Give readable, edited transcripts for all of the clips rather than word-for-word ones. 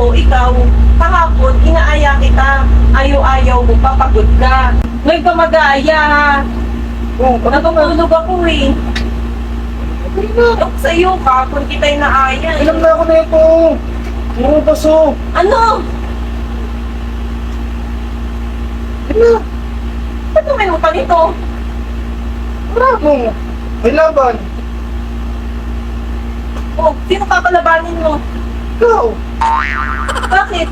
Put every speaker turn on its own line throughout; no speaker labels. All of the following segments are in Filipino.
dito, ikaw, kahapon, inaaya kita. Ayaw-ayaw mo, papagod ka. Ngayon ka mag-aaya, ha?
Oh,
Natutulog ako eh. Ako sa iyo, kahapon kita inaaya eh.
ilang na ako na ito. Ano baso?
Ano?
Ano?
Ba't uminom ka nito?
Bravo. May laban.
Oh, sino kakalabanin mo?
Ikaw.
Bakit?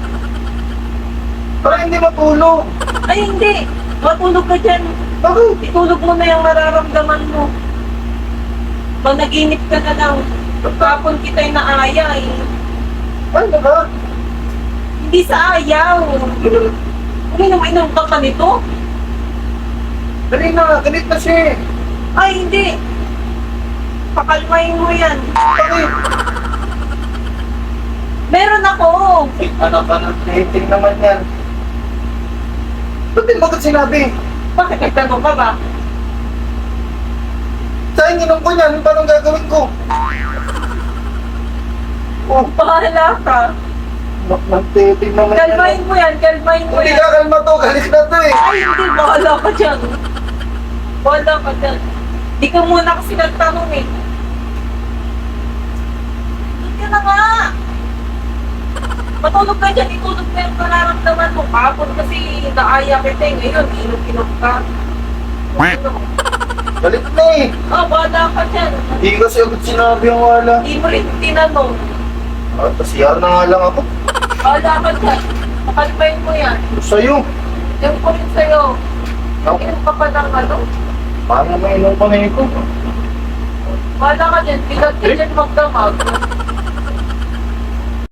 Para hindi matulog.
Ay, hindi. Matulog ka dyan.
Bakit?
Itulog mo na yung nararamdaman mo. Managinip ka na lang. Kahapon kita inaaya eh.
Ano ba?
Hindi sa ayaw. Uminom-inom ka pa nito?
Dali na, galit na siya.
Ay, hindi. Pakalmahin mo yan.
Bakit?
Meron ako.
Ano ba na? Dating naman yan. Ba't din bakit sinabi?
Bakit nagtanong ka ba?
Sa ininom ko niyan, paano gagawin ko? Oh,
Bahala ka.
nagdating naman
Kalmahin mo yan, kalmahin mo
Hindi
yan.
ka kalma to, galit na to eh.
Ay, hindi. Bahala ka dyan. Bahala ka dyan. Di ka muna kasi nagtanong eh. Doon ka na nga. Matulog ka dyan, itulog mo yung nararamdaman mo. Kapon kasi naaya kita eh. Ngayon, inom-inom ka. Ano?
Galit na eh.
Oh, bahala ka dyan.
Hindi kasi agad sinabi ang wala.
Hindi mo rin tinanong.
Pasiyar na nga lang ako.
Bahala ka dyan. Makalmahin mo yan.
Sa'yo.
Yung ko rin sa'yo.
Ako.
Inom ka pa ng ano.
Paano mainom pa ngayon ko?
Bahala ka dyan. Bigat ka dyan magdamag.